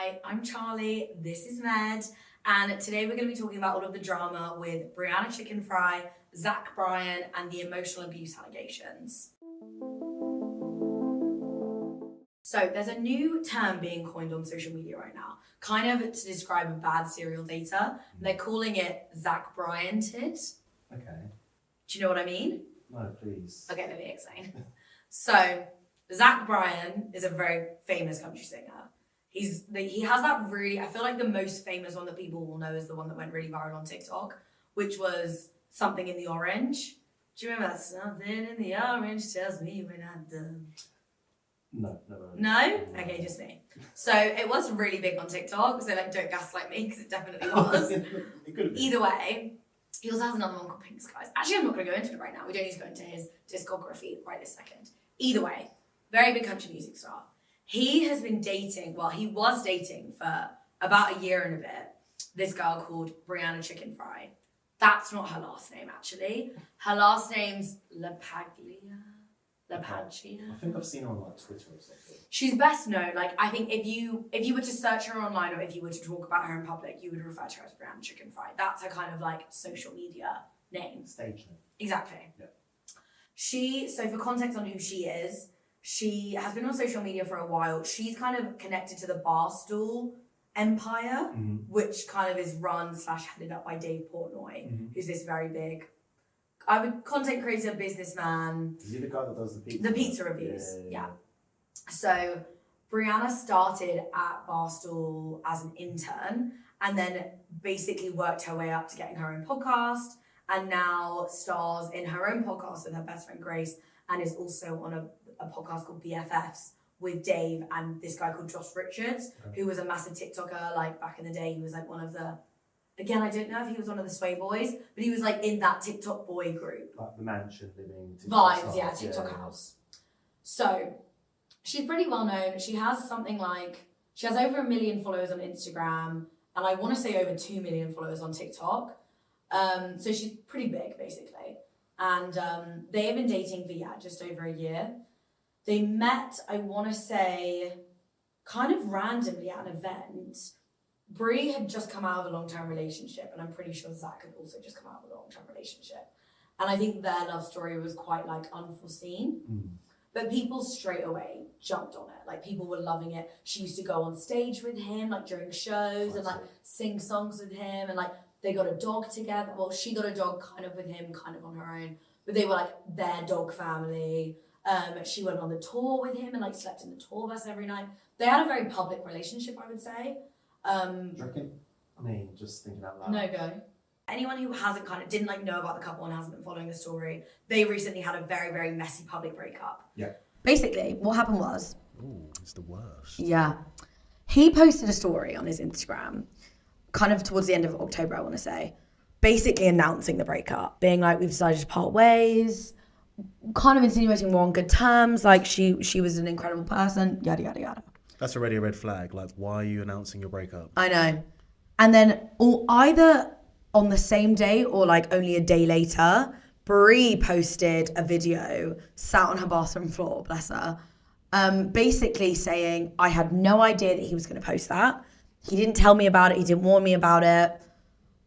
Hi, I'm Charlie, this is Med, and today we're going to be talking about all of the drama with Brianna Chickenfry, Bryan, and the emotional abuse allegations. So there's a new term being coined on social media right now, kind of to describe a bad serial dater. They're calling it Bryan-ted. Okay. Do you know what I mean? No, please. Okay, let me explain. So, Bryan is a very famous country singer. He has that really, I feel like the most famous one that people will know is the one that went really viral on TikTok, which was Something in the Orange. Do you remember that? Something in the orange tells me we're not done. No, never. No? Okay, just me. So it was really big on TikTok, so like don't gaslight me, because it definitely was. It could have been. Either way, he also has another one called Pink Skies. Actually, I'm not going to go into it right now. We don't need to go into his discography right this second. Either way, very big country music star. He has been dating, well, he was dating for about a year and a bit, this girl called Brianna Chickenfry. That's not her last name, actually. Her last name's LaPaglia. I think I've seen her on like Twitter or something. She's best known, like, I think if you were to search her online or if you were to talk about her in public, you would refer to her as Brianna Chickenfry. That's her kind of like social media name. Stage name. Exactly. Yeah. So for context on who she is, she has been on social media for a while. She's kind of connected to the Barstool empire, which kind of is run / headed up by Dave Portnoy, who's this very big, content creator, businessman. Is he the guy that does the pizza? The pizza reviews, yeah. So Brianna started at Barstool as an intern and then basically worked her way up to getting her own podcast, and now stars in her own podcast with her best friend Grace, and is also on a podcast called BFFs with Dave and this guy called Josh Richards, who was a massive TikToker, like back in the day. He was like one of the, again, I don't know if he was one of the Sway Boys, but he was like in that TikTok boy group. Like the mansion living vibes, yeah, TikTok house. So she's pretty well known. She has over 1 million followers on Instagram, and I want to say over 2 million followers on TikTok. So she's pretty big, basically. And they have been dating for, just over a year. They met, I want to say, kind of randomly at an event. Brie had just come out of a long-term relationship, and I'm pretty sure Zach had also just come out of a long-term relationship. And I think their love story was quite, like, unforeseen. But people straight away jumped on it. Like, people were loving it. She used to go on stage with him, like, during shows and, like, sing songs with him. And, like, they got a dog together. Well, she got a dog kind of with him, kind of on her own. But they were, like, their dog family. She went on the tour with him and, like, slept in the tour bus every night. They had a very public relationship, I would say. Do you reckon? I mean, just thinking out loud. No go. Anyone who didn't like know about the couple and hasn't been following the story, they recently had a very, very messy public breakup. Yeah. Basically, what happened was... Ooh, it's the worst. Yeah. He posted a story on his Instagram, kind of towards the end of October, I want to say, basically announcing the breakup, being like, we've decided to part ways, kind of insinuating we're on good terms, like she was an incredible person, yada, yada, yada. That's already a red flag. Like, why are you announcing your breakup? I know. And then either on the same day or like only a day later, Brie posted a video, sat on her bathroom floor, bless her, basically saying, I had no idea that he was going to post that. He didn't tell me about it. He didn't warn me about it.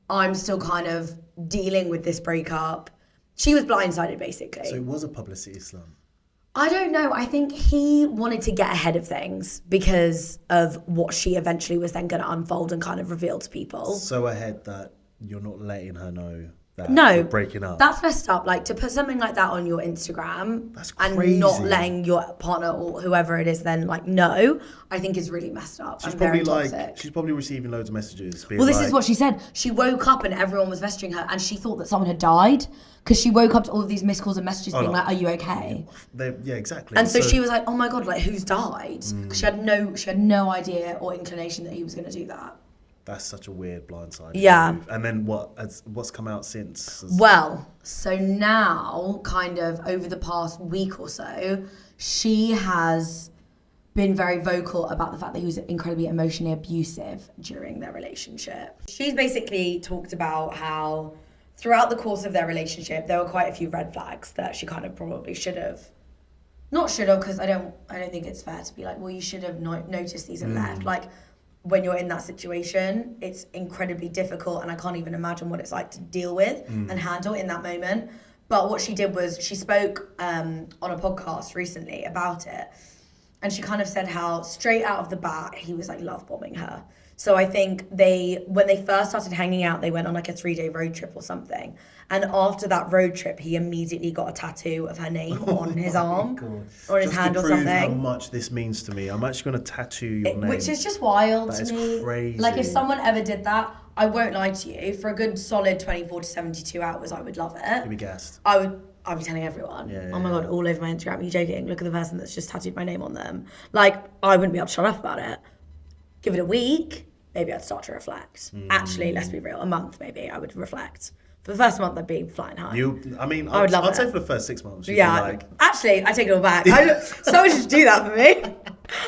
I'm still kind of dealing with this breakup. She was blindsided, basically. So it was a publicity stunt. I don't know. I think he wanted to get ahead of things because of what she eventually was then going to unfold and kind of reveal to people. So ahead that you're not letting her know that No, you're breaking up. That's messed up. Like, to put something like that on your Instagram crazy. And not letting your partner or whoever it is then like know, I think is really messed up. She's and probably very toxic. she's probably receiving loads of messages. Well, this is what she said. She woke up and everyone was messaging her, and she thought that someone had died because she woke up to all of these missed calls and messages being like, "Are you okay?" Yeah, exactly. And so she was like, "Oh my god, like who's died?" Because she had no idea or inclination that he was going to do that. That's such a weird blindside. Yeah. Move. And then what's come out since? Well, so now, kind of over the past week or so, she has been very vocal about the fact that he was incredibly emotionally abusive during their relationship. She's basically talked about how throughout the course of their relationship, there were quite a few red flags that she kind of probably because I don't think it's fair to be like, well, you should have noticed these and left. Like, when you're in that situation, it's incredibly difficult, and I can't even imagine what it's like to deal with and handle in that moment. But what she did was she spoke on a podcast recently about it, and she kind of said how straight out of the bat he was like love bombing her. So I think when they first started hanging out, they went on like a 3-day road trip or something. And after that road trip, he immediately got a tattoo of her name on his arm or his hand or something. Just to prove how much this means to me, I'm actually going to tattoo your name. Which is just wild to me. That is crazy. Like if someone ever did that, I won't lie to you, for a good solid 24 to 72 hours, I would love it. You'd be gassed. I'd be telling everyone. Yeah, oh my God, all over my Instagram, are you joking? Look at the person that's just tattooed my name on them. Like, I wouldn't be able to shut up about it. Give it a week, maybe I'd start to reflect. Actually, let's be real, a month maybe I would reflect. For the first month, I'd be flying high. I would love it. I'd say for the first 6 months. Yeah, actually, I take it all back. Someone should do that for me.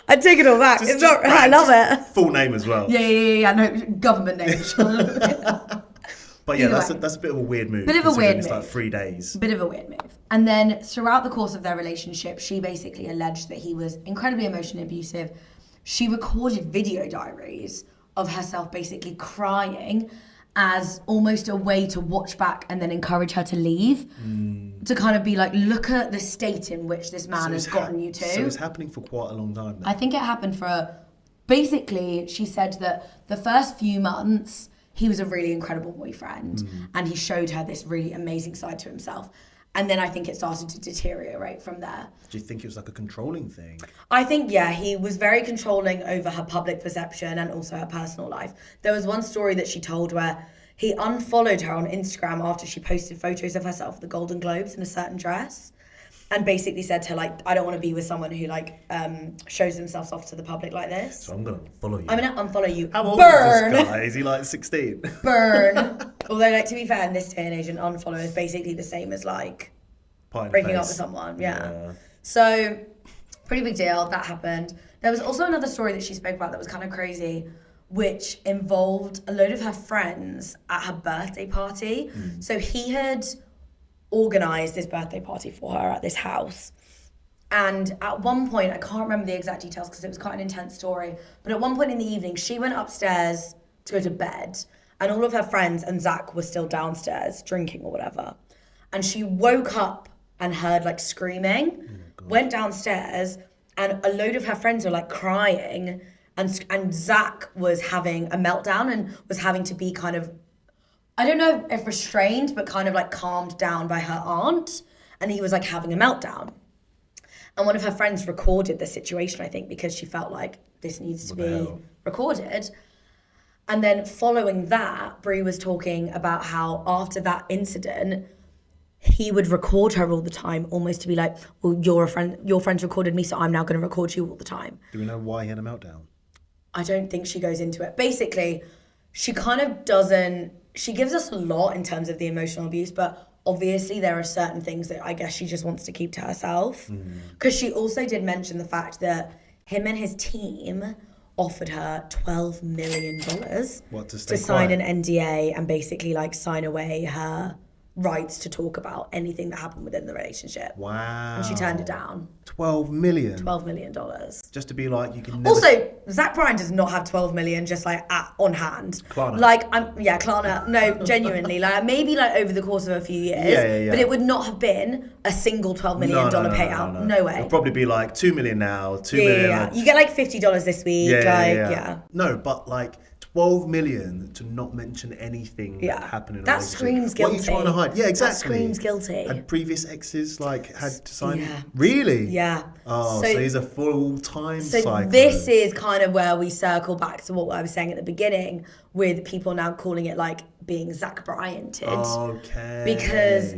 I'd take it all back. I love it. Full name as well. Yeah. No, government name. But yeah, that's a bit of a weird move. Bit of a weird move. It's like 3 days. Bit of a weird move. And then throughout the course of their relationship, she basically alleged that he was incredibly emotionally abusive. She recorded video diaries of herself basically crying as almost a way to watch back and then encourage her to leave. To kind of be like, look at the state in which this man has gotten you to. So it's happening for quite a long time now. I think it happened basically, she said that the first few months, he was a really incredible boyfriend and he showed her this really amazing side to himself. And then I think it started to deteriorate from there. Do you think it was like a controlling thing? I think, yeah, he was very controlling over her public perception and also her personal life. There was one story that she told where he unfollowed her on Instagram after she posted photos of herself at the Golden Globes in a certain dress. And basically said to her, like, I don't want to be with someone who, like, shows themselves off to the public like this. So I'm going to follow you. I'm going to unfollow you. How old Burn! is this guy? Is he, like, 16? Burn. Although, like, to be fair, in this day and age, an unfollow is basically the same as, like, breaking up with someone. Yeah. So, pretty big deal. That happened. There was also another story that she spoke about that was kind of crazy, which involved a load of her friends at her birthday party. So he had organised this birthday party for her at this house. And at one point, I can't remember the exact details because it was quite an intense story, but at one point in the evening, she went upstairs to go to bed and all of her friends and Zach were still downstairs drinking or whatever. And she woke up and heard like screaming, went downstairs and a load of her friends were like crying and Zach was having a meltdown and was having to be kind of, I don't know if restrained, but kind of like calmed down by her aunt. And he was like having a meltdown. And one of her friends recorded the situation, I think, because she felt like this needs to be recorded. And then following that, Brie was talking about how after that incident, he would record her all the time, almost to be like, well, your friends recorded me, so I'm now going to record you all the time. Do we know why he had a meltdown? I don't think she goes into it. Basically, she kind of doesn't, she gives us a lot in terms of the emotional abuse, but obviously there are certain things that I guess she just wants to keep to herself. Because she also did mention the fact that him and his team offered her $12 million to sign an NDA and basically like sign away her rights to talk about anything that happened within the relationship. Wow. And she turned it down. $12 million? $12 million. Just to be like, you can never... Also, Zach Bryan does not have 12 million just like on hand. Klarna. Like, Klarna. No, genuinely. Like, maybe like over the course of a few years. Yeah. But it would not have been a single $12 million payout. No way. It'll probably be like 2 million now, 2 million. Yeah. You get like $50 this week. Yeah. No, but like 12 million to not mention anything that happened in a relationship. Screams guilty. What are you trying to hide? Yeah, exactly. That screams guilty. Had previous exes like had to sign? Yeah. Really? Yeah. Oh, so he's a full-time psycho. This is kind of where we circle back to what I was saying at the beginning with people now calling it like being Zach Bryan-ted. Okay. Because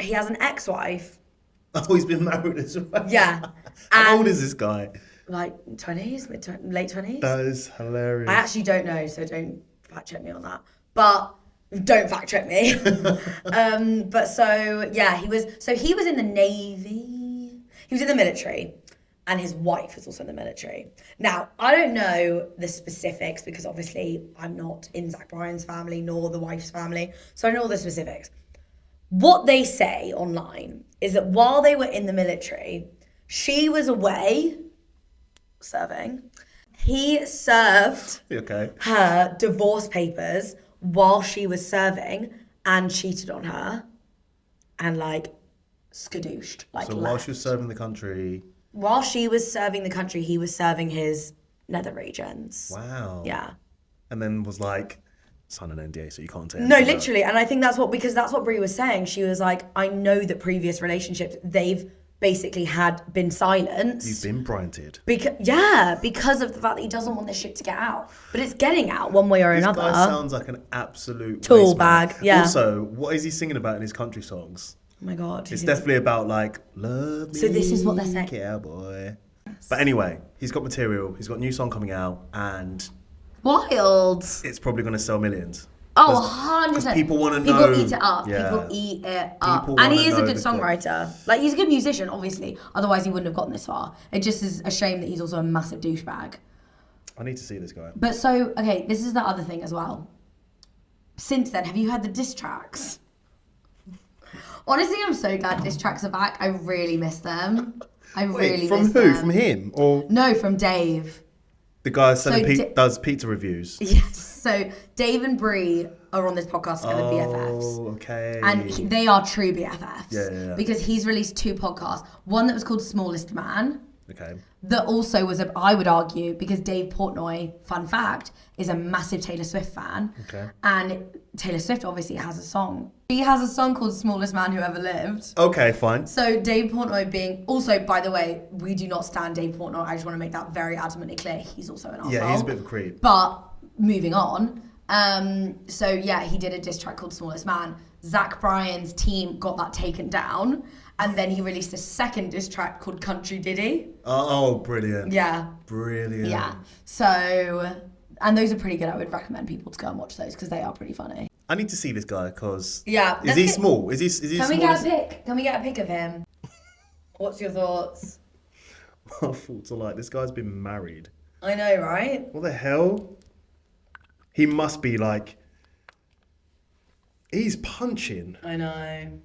he has an ex-wife. Oh, he's been married as well. Yeah. How old is this guy? Like 20s, late 20s. That is hilarious. I actually don't know, so don't fact check me on that. But don't fact check me. But so yeah, he was in the Navy. He was in the military, and his wife was also in the military. Now I don't know the specifics because obviously I'm not in Zach Bryan's family nor the wife's family, so I don't know all the specifics. What they say online is that while they were in the military, she was away serving. He served Okay. her divorce papers while she was serving and cheated on her and like skadooshed. Like So while she was serving the country. While she was serving the country, he was serving his nether regions. Wow. Yeah. And then was like, sign an NDA so you can't say No, anything literally. And I think that's what Brie was saying. She was like, I know that previous relationships, they've basically had been silenced. You've been Bryanted. Because of the fact that he doesn't want this shit to get out. But it's getting out one way or another. This guy sounds like an absolute tool wasteman. bag. Yeah. Also, what is he singing about in his country songs? Oh my God. It's definitely about like, love me, so this is what they're saying. Cowboy. But anyway, he's got material. He's got a new song coming out and wild. it's probably going to sell millions. Oh, 100%. People want to know. People eat it up. Yeah. People eat it up. People And he wanna is a know good the songwriter. Like, he's a good musician, obviously. Otherwise, he wouldn't have gotten this far. It just is a shame that he's also a massive douchebag. I need to see this guy. But so, okay, this is the other thing as well. Since then, have you heard the diss tracks? Honestly, I'm so glad diss tracks are back. I really miss them. Really from miss who? them. From him? Or No, from Dave. the guy selling So does pizza reviews? Yes. So Dave and Brie are on this podcast together, BFFs. Oh, okay. And they are true BFFs. Yeah. Because he's released 2 podcasts. One that was called Smallest Man. Okay. That also was, I would argue, because Dave Portnoy, fun fact, is a massive Taylor Swift fan. Okay. And Taylor Swift obviously has a song. He has a song called Smallest Man Who Ever Lived. Okay, fine. So Dave Portnoy being, also, by the way, we do not stand Dave Portnoy. I just want to make that very adamantly clear. He's also an arsehole. Yeah, he's a bit of a creep. But moving on. So yeah, he did a diss track called Smallest Man. Zach Bryan's team got that taken down. And then he released a second diss track called Country Diddy. Oh, brilliant. Yeah. Brilliant. Yeah. So, and those are pretty good. I would recommend people to go and watch those because they are pretty funny. I need to see this guy because Yeah. Is he small? Is he Can small? we get a pic? Can we get a pic of him? What's your thoughts? My thoughts are like, this guy's been married. I know, right? What the hell? He must be like, he's punching. I know.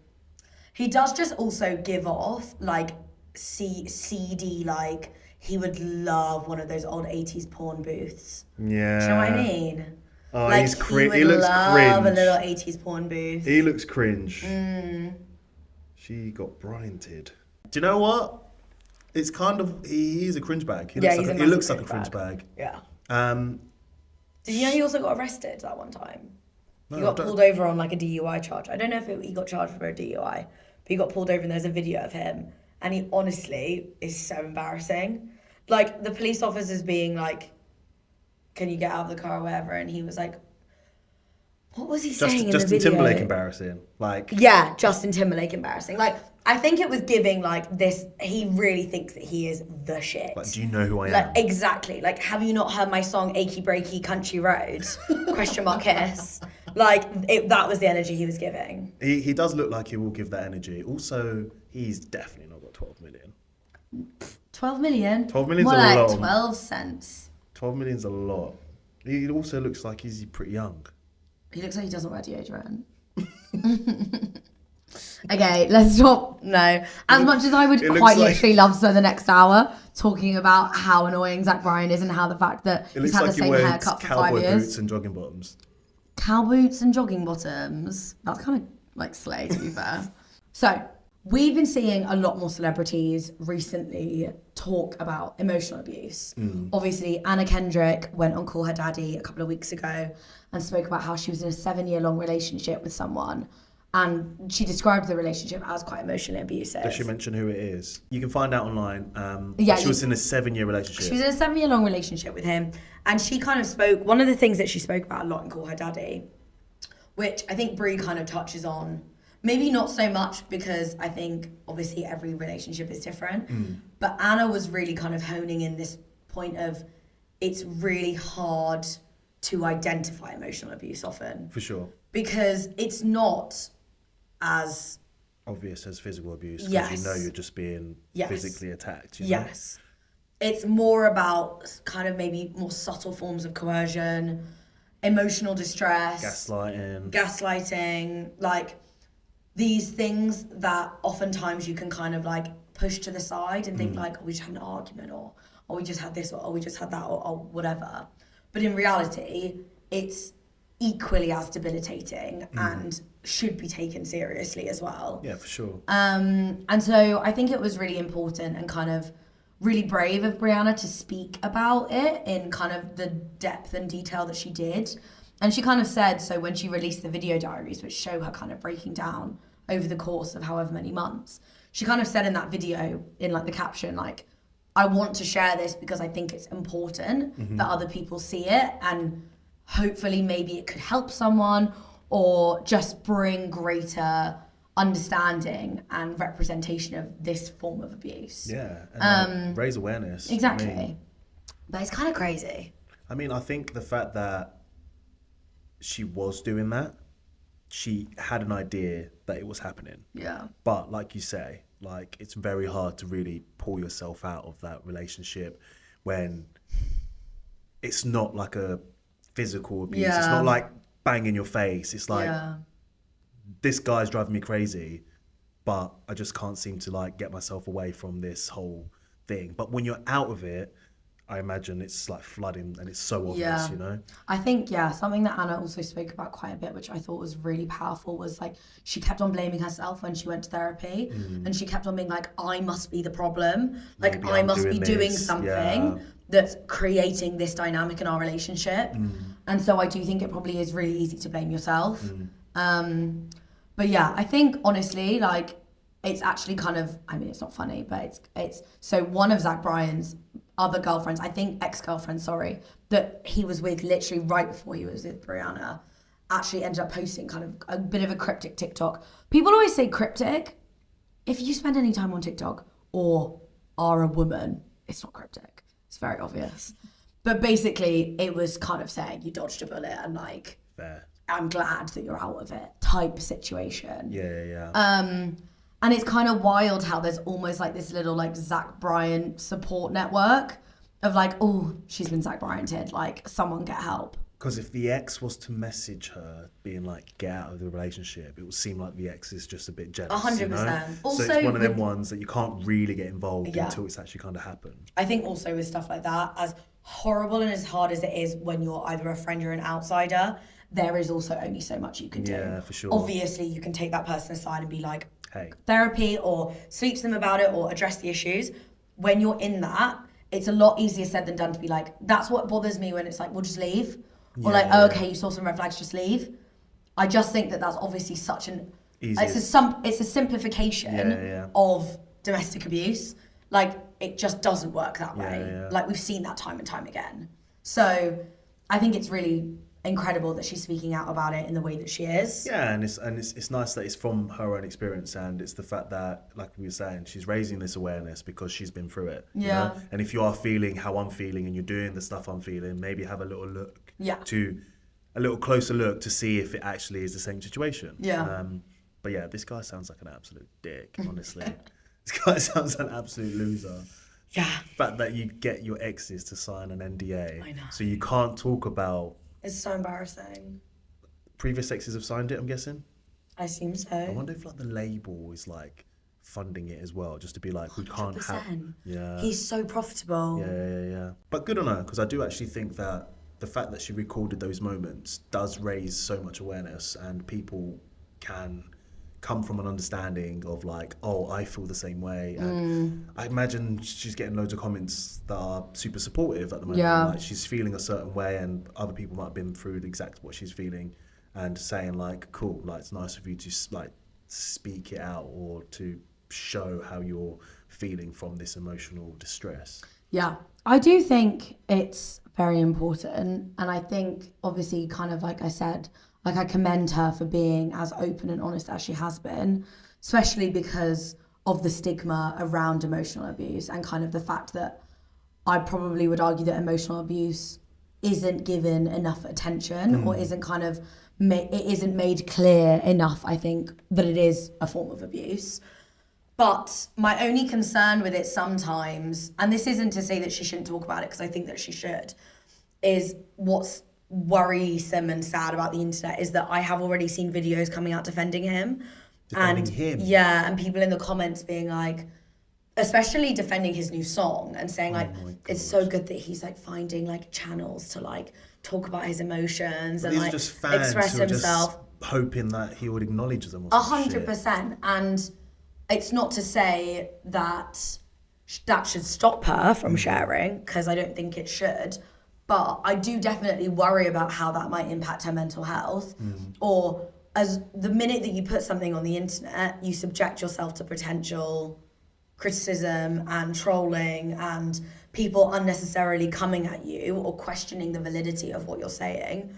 He does just also give off like seedy, like he would love one of those old 80s porn booths. Yeah. Do you know what I mean? Oh, like, he's cringe. He He looks love cringe. a little 80s porn booth. He looks cringe. She got Bryanted. Do you know what? It's kind of, he's a cringe bag. He looks like a cringe bag. Yeah. Did you know he also got arrested that one time? No, He got pulled over on like a DUI charge. I don't know if he got charged for a DUI, but he got pulled over and there's a video of him. And he honestly is so embarrassing. Like the police officers being like, can you get out of the car or whatever? And he was like, what was he saying in the video? Justin Timberlake embarrassing. Like, yeah, Justin Timberlake embarrassing. Like, I think it was giving like this, he really thinks that he is the shit. Like, do you know who I am? Like, exactly. Like, have you not heard my song Achy Breaky Country Road? Question mark kiss. Like, that was the energy he was giving. He does look like he will give that energy. Also, he's definitely not got 12 million. 12 million? 12 million's more a like lot. 12 cents. 12 million's a lot. He also looks like he's pretty young. He looks like he doesn't wear deodorant. Okay, let's stop. No. As much as I would quite literally love to spend the next hour talking about how annoying Zach Bryan is and how the fact that he's had the same haircut for 5 years. Cowboy boots and jogging bottoms. Cow boots and jogging bottoms. That's kind of like slay, to be fair. So, we've been seeing a lot more celebrities recently talk about emotional abuse. Obviously, Anna Kendrick went on Call Her Daddy a couple of weeks ago and spoke about how she was in a 7-year-long relationship with someone. And she described the relationship as quite emotionally abusive. Does she mention who it is? You can find out online. She was in a 7-year relationship. She was in a 7-year-long relationship with him. And she kind of spoke, one of the things that she spoke about a lot in Call Her Daddy, which I think Brie kind of touches on, maybe not so much because I think obviously every relationship is different. But Anna was really kind of honing in this point of it's really hard to identify emotional abuse often. For sure. Because it's not as obvious as physical abuse. Yes. Because you know you're just being physically attacked. You know? Yes. It's more about kind of maybe more subtle forms of coercion, emotional distress. Gaslighting. Like these things that oftentimes you can kind of like push to the side and think like, oh, we just had an argument or we just had this, or we just had that, or whatever. But in reality, it's equally as debilitating and should be taken seriously as well. Yeah, for sure. And so I think it was really important and kind of really brave of Brianna to speak about it in kind of the depth and detail that she did. And she kind of said, so when she released the video diaries, which show her kind of breaking down over the course of however many months, she kind of said in that video, in like the caption, like, I want to share this because I think it's important that other people see it, and hopefully maybe it could help someone or just bring greater understanding and representation of this form of abuse. Yeah, and raise awareness. Exactly. But it's kind of crazy. I mean, I think the fact that she was doing that, she had an idea that it was happening. Yeah. But like you say, like, it's very hard to really pull yourself out of that relationship when it's not like a physical abuse. Yeah. It's not like bang in your face. It's like, this guy's driving me crazy, but I just can't seem to like get myself away from this whole thing. But when you're out of it, I imagine it's like flooding and it's so obvious, you know? I think, something that Anna also spoke about quite a bit, which I thought was really powerful, was like, she kept on blaming herself when she went to therapy. And she kept on being like, I must be the problem. Like, Maybe I I'm must be doing this. something that's creating this dynamic in our relationship. And so I do think it probably is really easy to blame yourself. But yeah, I think honestly, like, it's actually kind of, I mean, it's not funny, but it's so one of Zach Bryan's other girlfriends, I think ex-girlfriends, sorry, that he was with literally right before he was with Brianna, actually ended up posting kind of a bit of a cryptic TikTok. People always say cryptic. If you spend any time on TikTok or are a woman, it's not cryptic. It's very obvious. But basically, it was kind of saying you dodged a bullet and like, Fair. I'm glad that you're out of it type situation. Yeah. And it's kind of wild how there's almost like this little like Zach Bryan support network of like, oh, she's been Zach Bryan-ted, like someone get help. Because if the ex was to message her being like, get out of the relationship, it would seem like the ex is just a bit jealous. 100%. You know? Also, so it's one of them ones that you can't really get involved Yeah. until it's actually kind of happened. I think also with stuff like that, as horrible and as hard as it is when you're either a friend or an outsider, there is also only so much you can do. Yeah, for sure. Obviously, you can take that person aside and be like, Hey. therapy, or speak to them about it, or address the issues. When you're in that, it's a lot easier said than done to be like, that's what bothers me, when it's like, well, just leave. Or like, oh, okay, you saw some red flags, just leave. I just think that that's obviously such an... It's a simplification of domestic abuse. Like, it just doesn't work that way. Yeah. Like, we've seen that time and time again. So I think it's really incredible that she's speaking out about it in the way that she is. Yeah, and it's nice that it's from her own experience, and it's the fact that, like we were saying, she's raising this awareness because she's been through it. Yeah. You know? And if you are feeling how I'm feeling and you're doing the stuff I'm feeling, maybe have a little look a little closer look to see if it actually is the same situation. Yeah. But yeah, this guy sounds like an absolute dick, honestly. This guy sounds like an absolute loser. Yeah. The fact that you get your exes to sign an NDA, I know. so you can't talk about... It's so embarrassing. Previous exes have signed it, I'm guessing? I assume so. I wonder if like the label is like funding it as well, just to be like, we can't have... 100%. Yeah. He's so profitable. Yeah. But good on her, because I do actually think that the fact that she recorded those moments does raise so much awareness, and people can come from an understanding of like, oh, I feel the same way. And I imagine she's getting loads of comments that are super supportive at the moment. Yeah. Like, she's feeling a certain way, and other people might have been through exactly what she's feeling, and saying like, cool, like, it's nice of you to like speak it out, or to show how you're feeling from this emotional distress. Yeah, I do think it's very important. And I think, obviously, kind of like I said, like, I commend her for being as open and honest as she has been, especially because of the stigma around emotional abuse, and kind of the fact that I probably would argue that emotional abuse isn't given enough attention, or isn't kind of, it isn't made clear enough, I think, that it is a form of abuse. But my only concern with it sometimes, and this isn't to say that she shouldn't talk about it, because I think that she should, is what's worrisome and sad about the internet is that I have already seen videos coming out defending him. Defending him? Yeah, and people in the comments being like, especially defending his new song and saying like my it's so good that he's like finding like channels to like talk about his emotions and These like are just fans express who are himself. just hoping that he would acknowledge them or some shit. 100%. And it's not to say that that should stop her from sharing, because I don't think it should. But I do definitely worry about how that might impact her mental health. Or as the minute that you put something on the internet, you subject yourself to potential criticism and trolling and people unnecessarily coming at you or questioning the validity of what you're saying.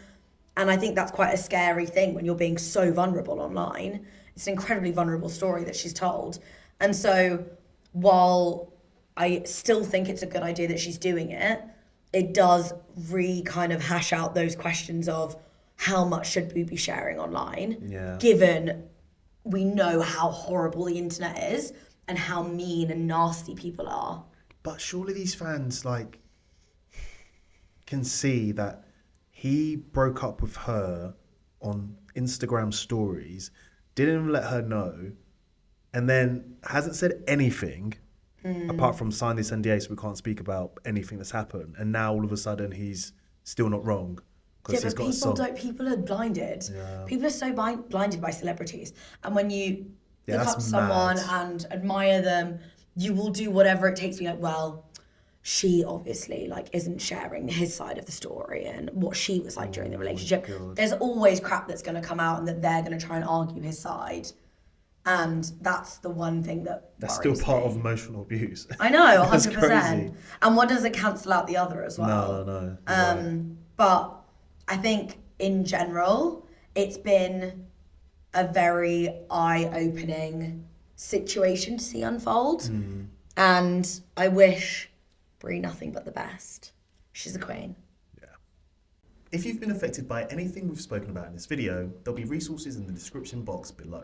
And I think that's quite a scary thing when you're being so vulnerable online. It's an incredibly vulnerable story that she's told. And so while I still think it's a good idea that she's doing it, it does kind of hash out those questions of how much should we be sharing online, given we know how horrible the internet is and how mean and nasty people are. But surely these fans like can see that he broke up with her on Instagram stories, didn't even let her know, and then hasn't said anything apart from sign this NDA so we can't speak about anything that's happened. And now all of a sudden he's still not wrong. Yeah, but people are blinded. Yeah. People are so blinded by celebrities. And when you look up that's someone mad. and admire them, you will do whatever it takes to be like, well, she obviously like isn't sharing his side of the story and what she was like during the relationship. There's always crap that's going to come out and that they're going to try and argue his side. And that's the one thing that's still part of emotional abuse. I know, 100%. That's crazy. And one doesn't cancel out the other as well. No. Right. But I think in general, it's been a very eye-opening situation to see unfold. And I wish Brie nothing but the best. She's a queen. Yeah. If you've been affected by anything we've spoken about in this video, there'll be resources in the description box below.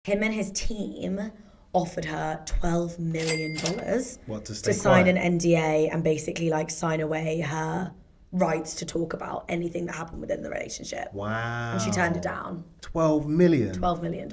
Him and his team offered her $12 million to sign an NDA and basically like sign away her rights to talk about anything that happened within the relationship. Wow. And she turned it down. $12 million. $12 million.